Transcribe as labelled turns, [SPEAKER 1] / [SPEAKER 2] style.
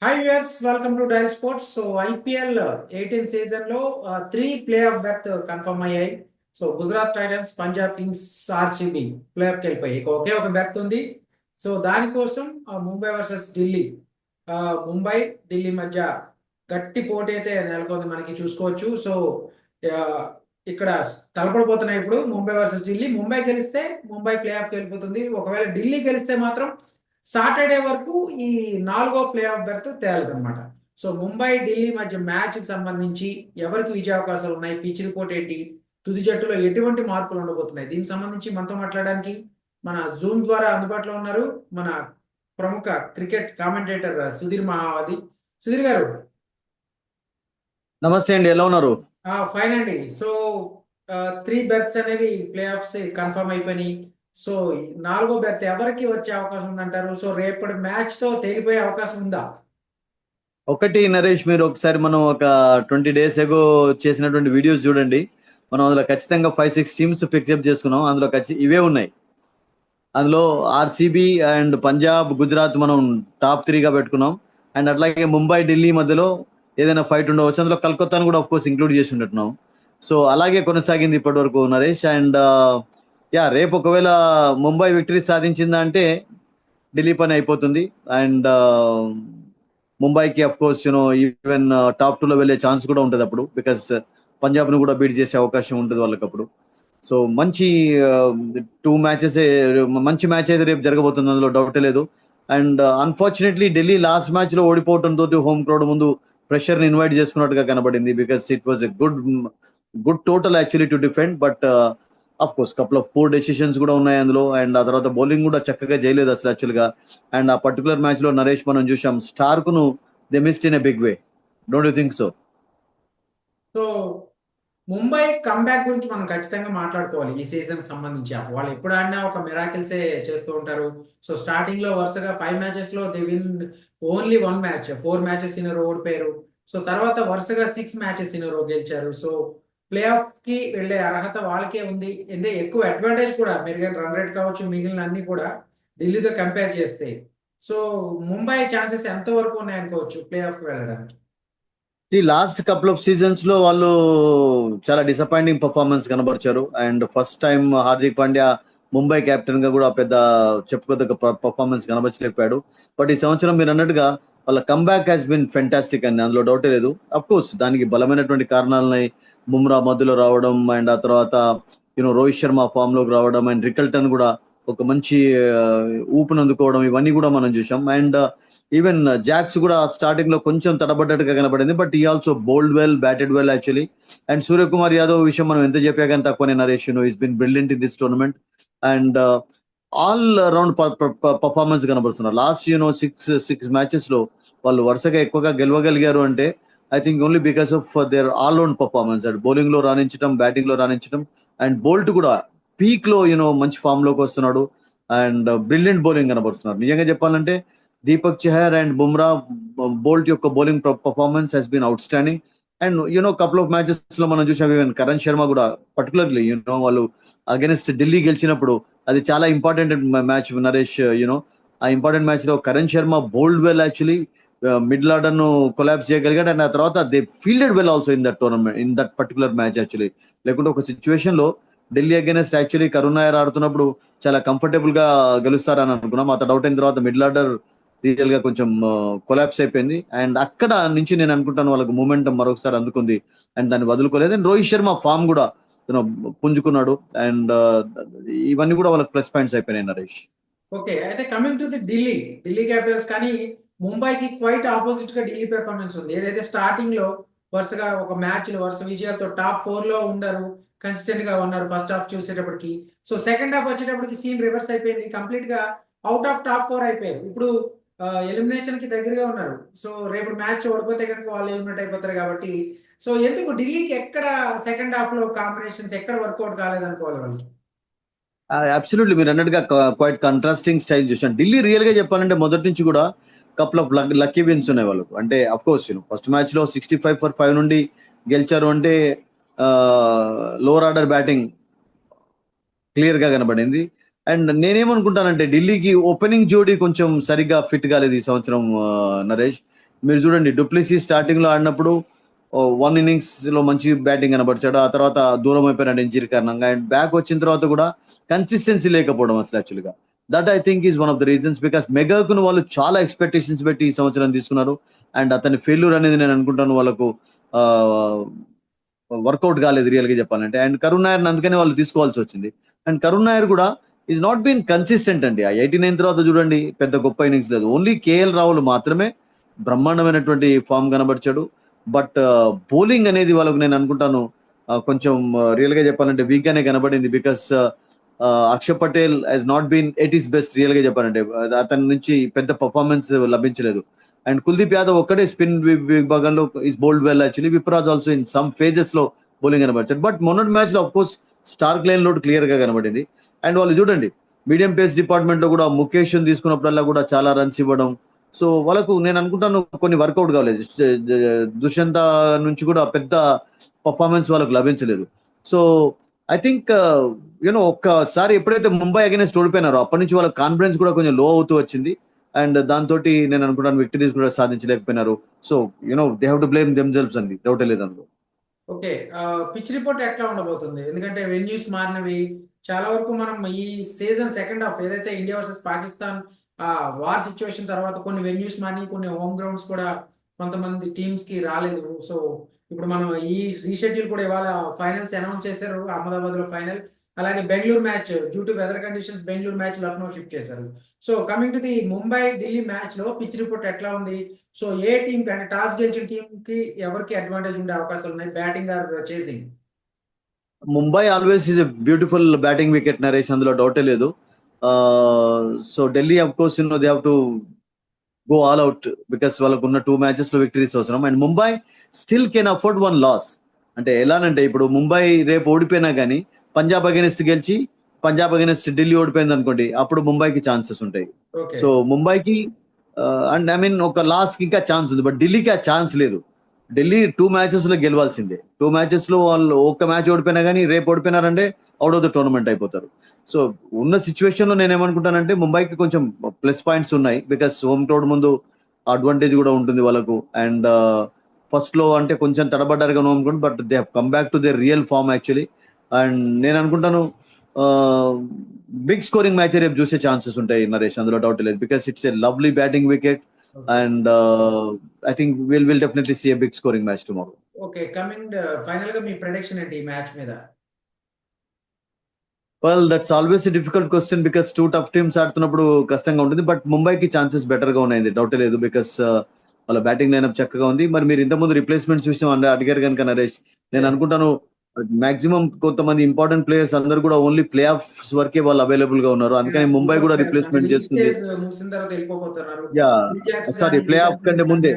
[SPEAKER 1] Hi viewers, welcome to Dial Sports. So IPL 18 season లో 3 play off berth confirm అయ్యాయి. So Gujarat Titans, Punjab Kings, RCB play of కి వెళ్ళిపోయాయి. ఒకే ఒక berth ఉంది. So దానికోసం ముంబై వర్సెస్ ఢిల్లీ, ముంబై ఢిల్లీ మధ్య గట్టి పోటీ అయితే నెలకొంది, మనకి చూసుకోవచ్చు. సో ఆ, ఇక్కడ తలపడిపోతున్నాయి ఇప్పుడు ముంబై వర్సెస్ ఢిల్లీ. ముంబై గెలిస్తే ముంబై ప్లే ఆఫ్ కి వెళ్ళిపోతుంది. ఒకవేళ ఢిల్లీ గెలిస్తే మాత్రం సాటర్డే వరకు ఈ 4వ ప్లే ఆఫ్ బెర్త్ తేలదన్నమాట. సో ముంబై ఢిల్లీ మధ్య మ్యాచ్ కి సంబంధించి ఎవరికి విజయ అవకాశాలు ఉన్నాయి, పిచ్ రిపోర్ట్ ఏంటి, తుది జట్టులో ఎటువంటి మార్పులు ఉండబోతున్నాయి, దీనికి సంబంధించి మనతో మాట్లాడడానికి మన జూమ్ ద్వారా అందుబాటులో ఉన్నారు మన ప్రముఖ క్రికెట్ కామెంటేటర్ సుధీర్ మహావతి. సుధీర్ గారు,
[SPEAKER 2] నమస్తే అండి, ఎలా ఉన్నారు?
[SPEAKER 1] ఫైన్ అండి. సో 3 బెర్త్స్ అనేవి ప్లే ఆఫ్స్ కన్ఫర్మ్ అయిపోయినాయి. సో 4వ బెర్త్ ఎవరికి వచ్చే అవకాశం ఉందంటారు? సో రేపటి మ్యాచ్ తో తేలిపోయే అవకాశం ఉందా?
[SPEAKER 2] ఒకటి నరేష్, మీరు ఒకసారి మనం ఒక 20 days ఎగో చేసినటువంటి వీడియోస్ చూడండి. మనం అందులో ఖచ్చితంగా 5-6 టీమ్స్ పికప్ చేసుకున్నాం. అందులో ఇవే ఉన్నాయి. అందులో ఆర్సీబీ అండ్ పంజాబ్, గుజరాత్ మనం టాప్ 3గా పెట్టుకున్నాం. అండ్ అట్లాగే ముంబై ఢిల్లీ మధ్యలో ఏదైనా ఫైట్ ఉండవచ్చు. అందులో కలకత్తాను కూడా ఆఫ్ కోర్స్ ఇంక్లూడ్ చేసి ఉంటున్నాం. సో అలాగే కొనసాగింది ఇప్పటి వరకు నరేష్. అండ్ రేపు ఒకవేళ ముంబై విక్టరీ సాధించిందా అంటే ఢిల్లీ పని అయిపోతుంది. అండ్ ముంబైకి అఫ్ కోర్స్ ఈవెన్ టాప్ 2లో వెళ్ళే ఛాన్స్ కూడా ఉంటుంది అప్పుడు, బికాస్ పంజాబ్ను కూడా బీట్ చేసే అవకాశం ఉంటుంది వాళ్ళకి అప్పుడు. సో మంచి 2 మ్యాచెస్, మంచి మ్యాచ్ అయితే రేపు జరగబోతుంది, అందులో డౌటే లేదు. And unfortunately Delhi last match లో ఓడిపోవడంతో హోమ్ క్రౌడ్ ముందు ప్రెషర్ ని ఇన్వైట్ చేసుకున్నట్టుగా కనబడింది, because it was a good total actually to defend. But of course couple of poor decisions కూడా ఉన్నాయి అందులో. అండ్ ఆ తర్వాత బౌలింగ్ కూడా చక్కగా చేయలేదు అసలు యాక్చువల్ గా. అండ్ ఆ పర్టికులర్ మ్యాచ్ లో నరేష్ మనం చూసాం, స్టార్క్ ను they missed in a big way. Don't you think so?
[SPEAKER 1] So Mumbai comeback గురించి మనం ఖచ్చితంగా మాట్లాడుకోవాలి. ఈ సీజన్ సంబంధించి వాళ్ళు ఎప్పుడు ఆడినా ఒక మిరాకిల్సే చేస్తూ ఉంటారు. సో స్టార్టింగ్ లో వరుసగా 5 మ్యాచెస్ లో they win only 1 match, 4 matches in row ఓడిపోయారు. సో తర్వాత వరుసగా 6 మ్యాచెస్ ఇన్ రో గెలిచారు. సో ప్లే ఆఫ్ కి వెళ్లే అర్హత వాళ్ళకే ఉంది. అంటే ఎక్కువ అడ్వాంటేజ్ కూడా, మెరుగైన రన్ రేట్ కావచ్చు, మిగిలిన అన్ని కూడా ఢిల్లీతో కంపేర్ చేస్తే. సో ముంబై ఛాన్సెస్ ఎంత వరకు ఉన్నాయనుకోవచ్చు ప్లే ఆఫ్ కి వెళ్ళడానికి?
[SPEAKER 2] లాస్ట్ కపుల్ ఆఫ్ సీజన్స్ లో వాళ్ళు చాలా డిసప్పాయింటింగ్ పర్ఫార్మెన్స్ కనబరిచారు. And first time Hardik Pandya Mumbai captain గా కూడా పెద్ద చెప్పుకోదగ్గ పర్ఫార్మెన్స్ కనబరచలేకపోయాడు. బట్ ఈ సంవత్సరం మీరు అన్నట్టుగా వాళ్ళ కంబ్యాక్ హ్యాస్ బిన్ ఫెంటాస్టిక్ అండి, అందులో డౌటే లేదు. అఫ్ కోర్స్ దానికి బలమైనటువంటి కారణాలని బుమ్రా మధ్యలో రావడం, అండ్ ఆ తర్వాత రోహిత్ శర్మ ఫామ్ లోకి రావడం, అండ్ రికల్టన్ కూడా ఒక మంచి ఊపును అందుకోవడం, ఇవన్నీ కూడా మనం చూసాం. అండ్ ఈవెన్ జాక్స్ కూడా స్టార్టింగ్ లో కొంచెం తడబడ్డట్టుగా కనబడింది, బట్ ఈ also bowled well, batted well actually. And Suryakumar Yadav విషయం మనం ఎంత చెప్పా కానీ తక్కువనే Naresh. Is been brilliant in this tournament. And all round performance కనబడుతున్నారు. లాస్ట్ సిక్స్ మ్యాచెస్ లో వాళ్ళు వరుసగా ఎక్కువగా గెలవగలిగారు అంటే I think only because of their all round performance. And bowling లో రాణించడం, బ్యాటింగ్ లో రాణించడం, అండ్ బోల్ట్ కూడా పీక్ లో మంచి ఫామ్ లోకి వస్తున్నాడు. అండ్ బ్రిలియంట్ బౌలింగ్ కనబడుతున్నారు. నిజంగా చెప్పాలంటే దీపక్ చహర్ అండ్ బుమ్రా, బోల్ట్ యొక్క bowling performance he's been outstanding. And couple of matches లో మనం చూసాం, ఈవెన్ కరణ్ శర్మ కూడా పర్టికులర్లీ వాళ్ళు అగెన్స్ట్ ఢిల్లీ గెలిచినప్పుడు అది చాలా ఇంపార్టెంట్ మ్యాచ్ నరేష్. ఆ ఇంపార్టెంట్ మ్యాచ్ లో Karan Sharma bowled well actually, middle order ను కొలాబ్స్ చేయగలిగాడు. అండ్ ఆ తర్వాత they fielded well also in that tournament, in that particular match actually. లేకుంటే ఒక సిచ్యువేషన్ లో ఢిల్లీ అగెన్స్ట్ యాక్చువల్లీ కరుణ్ నాయర్ ఆడుతున్నప్పుడు చాలా కంఫర్టబుల్ గా గెలుస్తారని అనుకున్నాం. ఆ డౌట్ అయిన తర్వాత మిడిల్ ఆర్డర్ రియల్ గా కొంచెం కొలాప్స్ అయిపోయింది. అండ్ అక్కడ నుంచి నేను అనుకుంటాను వాళ్ళకి మూమెంటం మరొకసారి అందుకుంది, అండ్ దాన్ని వదులుకోలేదు. అండ్ రోహిత్ శర్మ ఫామ్ కూడా పుంజుకున్నాడు. అండ్ ఇవన్నీ కూడా వాళ్ళకి ప్లస్ పాయింట్స్ అయిపోయినాయి నరేష్.
[SPEAKER 1] ఓకే, అయితే coming to the Delhi Capitals కానీ ముంబైకి క్వైట్ ఆపోజిట్ గా ఢిల్లీ పెర్ఫార్మెన్స్ ఉంది. ఏదైతే స్టార్టింగ్ లో వరుసగా ఒక మ్యాచ్ వరుస విజయాలతో టాప్ 4 లో ఉండరు, కన్సిస్టెంట్ గా ఉన్నారు ఫస్ట్ హాఫ్ చూసేటప్పటికి. సో సెకండ్ హాఫ్ వచ్చేటప్పటికి సీన్ రివర్స్ అయిపోయింది, కంప్లీట్ గా అవుట్ ఆఫ్ టాప్ 4 అయిపోయారు. ఇప్పుడు ఎలిమినేషన్ కి దగ్గరగా ఉన్నారు. సో రేపు మ్యాచ్ ఓడిపోతే కనుక వాళ్ళు ఎలిమినేట్ అయిపోతారు కాబట్టి. సో ఎందుకు ఢిల్లీకి ఎక్కడ సెకండ్ హాఫ్ లో కాంబినేషన్స్ ఎక్కడ వర్కౌట్ కాలేదనుకోవాలి వాళ్ళకి?
[SPEAKER 2] అబ్సల్యూట్లీ మీరు అన్నట్టుగా క్వైట్ కంట్రాస్టింగ్ స్టైల్ చూసాను. ఢిల్లీ రియల్ గా చెప్పాలంటే మొదటి నుంచి కూడా కపుల్ ఆఫ్ లక్కీ విన్స్ ఉన్నాయి వాళ్ళకు. అంటే అఫ్ కోర్స్ ఫస్ట్ మ్యాచ్ లో 65 for 5 నుండి గెలిచారు అంటే లోవర్ ఆర్డర్ బ్యాటింగ్ క్లియర్ గా కనబడింది. అండ్ నేనేమనుకుంటానంటే ఢిల్లీకి ఓపెనింగ్ జోడీ కొంచెం సరిగ్గా ఫిట్ కాలేదు ఈ సంవత్సరం నరేష్. మీరు చూడండి డూప్లెసీ స్టార్టింగ్ లో ఆడినప్పుడు 1 innings లో మంచి బ్యాటింగ్ కనబరిచాడు, ఆ తర్వాత దూరం అయిపోయినాడు ఇంజరీ కారణంగా. అండ్ బ్యాక్ వచ్చిన తర్వాత కూడా కన్సిస్టెన్సీ లేకపోవడం అసలు యాక్చువల్గా. That I think is one of the reasons, because మెగాకును వాళ్ళు చాలా ఎక్స్పెక్టేషన్స్ పెట్టి ఈ సంవత్సరం తీసుకున్నారు. అండ్ అతని ఫెయిల్యూర్ అనేది నేను అనుకుంటాను వాళ్ళకు వర్కౌట్ కాలేదు రియల్ గా చెప్పాలంటే. అండ్ కరుణ్ నాయర్ అందుకనే వాళ్ళు తీసుకోవాల్సి వచ్చింది. అండ్ కరుణ్ నాయర్ కూడా ఈజ్ నాట్ బీన్ కన్సిస్టెంట్ అండి. ఆ 89 తర్వాత చూడండి పెద్ద గొప్ప ఇన్నింగ్స్ లేదు. ఓన్లీ కేఎల్ రాహుల్ మాత్రమే బ్రహ్మాండమైనటువంటి ఫామ్ కనబరిచాడు. బట్ బౌలింగ్ అనేది వాళ్ళకు నేను అనుకుంటాను కొంచెం రియల్ గా చెప్పాలంటే వీక్ గానే కనబడింది. Because Axar Patel he's not been at his best real గా చెప్పాలంటే. అతని నుంచి పెద్ద పర్ఫార్మెన్స్ లభించలేదు. అండ్ కుల్దీప్ యాదవ్ ఒక్కడే స్పిన్ విభాగంలో is bowled well actually. Vipraj also in some phases లో బౌలింగ్ కనబరిచాడు. బట్ మొన్నటి మ్యాచ్ లో of course Starc line load clear గా కనబడింది. అండ్ వాళ్ళు చూడండి మీడియం పేస్ డిపార్ట్మెంట్ లో కూడా ముఖేష్ తీసుకున్నప్పుడల్లా కూడా చాలా రన్స్ ఇవ్వడం. సో వాళ్ళకు నేను అనుకుంటాను కొన్ని వర్కౌట్ కాలేదు. దుష్యంత నుంచి కూడా పెద్ద పర్ఫార్మెన్స్ వాళ్ళకు లభించలేదు. సో ఐ థింక్ యూనో ఒక్కసారి ఎప్పుడైతే ముంబై అగైనెస్ట్ ఓడిపోయినారో అప్పటి నుంచి వాళ్ళ కాన్ఫిడెన్స్ కూడా కొంచెం లో అవుతూ వచ్చింది. అండ్ దాంతో నేను అనుకుంటాను విక్టరీస్ కూడా సాధించలేకపోయినారు. So you know they have to blame themselves అండి, డౌట్ లేదు అందులో.
[SPEAKER 1] ఓకే. పిచ్ రిపోర్ట్ ఎట్లా ఉండబోతుంది? ఎందుకంటే వెన్యూస్ మారినవి. చాలా వరకు మనం ఈ సీజన్ సెకండ్ హాఫ్ ఏదైతే India versus Pakistan war situation తర్వాత కొన్ని వెన్యూస్ మారినాయి, కొన్ని హోమ్ గ్రౌండ్స్ కూడా కొంతమంది టీమ్స్ కి రాలేదు. సో ఇప్పుడు మనం ఈ రీషెడ్యూల్ కూడా ఇవాళ ఫైనల్స్ అనౌన్స్ చేశారు. అహ్మదాబాద్ లో ఫైనల్, అలాగే Bengaluru match due to weather conditions Bengaluru match Lucknow shift చేశారు. So coming to the Mumbai Delhi match లో పిచ్ రిపోర్ట్ ఎట్లా ఉంది? సో ఏ టీం కి అంటే టాస్ గెలిచిన టీం కి ఎవరికి అడ్వాంటేజ్ ఉండే అవకాశాలు ఉన్నాయి, batting or chasing?
[SPEAKER 2] Mumbai always is a beautiful batting wicket Naresh, అందులో డౌటే లేదు. So Delhi of course they have to go all out because వాళ్ళకు ఉన్న 2 మ్యాచెస్ లో విక్టరీస్ అవసరం. And Mumbai still can afford 1 loss. అంటే ఎలానంటే ఇప్పుడు ముంబై రేపు ఓడిపోయినా కానీ పంజాబ్ అగైనెస్ట్ గెలిచి పంజాబ్ అగైనెస్ట్ ఢిల్లీ ఓడిపోయింది అనుకోండి, అప్పుడు ముంబైకి ఛాన్సెస్ ఉంటాయి.
[SPEAKER 1] ఓకే.
[SPEAKER 2] సో ముంబైకి అండ్ ఐ మీన్ ఒక లాస్ కి ఇంకా ఛాన్స్ ఉంది, బట్ ఢిల్లీకి ఆ ఛాన్స్ లేదు. ఢిల్లీ 2 మ్యాచెస్ లో గెలవాల్సిందే. 2 మ్యాచెస్ లో వాళ్ళు ఒక్క మ్యాచ్ ఓడిపోయినా కానీ రేపు ఓడిపోయినారంటే అవుట్ ఆఫ్ ద టోర్నమెంట్ అయిపోతారు. సో ఉన్న సిచ్యువేషన్ లో నేను ఏమనుకుంటానంటే ముంబైకి కొంచెం ప్లస్ పాయింట్స్ ఉన్నాయి, బికాస్ హోమ్ క్రౌడ్ ముందు అడ్వాంటేజ్ కూడా ఉంటుంది వాళ్ళకు. అండ్ ఫస్ట్ లో అంటే కొంచెం తడబడ్డారుగా అనుకోండి, but they come back to they real form actually. And నేను అనుకుంటాను బిగ్ స్కోరింగ్ మ్యాచ్ రేపు చూసే ఛాన్సెస్ ఉంటాయి నరేష్, అందులో డౌట్ లేదు. Because it's a lovely batting wicket. And I think will definitely see a big scoring match tomorrow.
[SPEAKER 1] Okay. Coming final గా మీ prediction ఏంటి ఈ మ్యాచ్ మీద?
[SPEAKER 2] Well that's always difficult question because 2 tough teams ఆడుతున్నప్పుడు కష్టంగా ఉంటుంది. But ముంబైకి chances better గా ఉన్నాయి, డౌట్ లేదు. బికాస్ వాళ్ళ బ్యాటింగ్ లైనప్ చక్కగా ఉంది. మరి మీరు ఇంతకుముందు రిప్లేస్మెంట్స్ విషయం అడిగారు కనుక నరేష్, నేను అనుకుంటాను మాక్సిమం కొంతమంది ఇంపార్టెంట్ ప్లేయర్స్ అందరూ కూడా ఓన్లీ ప్లే ఆఫ్స్ వరకే వాళ్ళు అవైలబుల్ గా ఉన్నారు. అందుకని ముంబై కూడా రిప్లేస్మెంట్ చేస్తుంది.
[SPEAKER 1] ముగిసిన తర్వాత వెళ్ళిపోతున్నారు.
[SPEAKER 2] యా సారీ, ప్లే ఆఫ్ కంటే ముందే.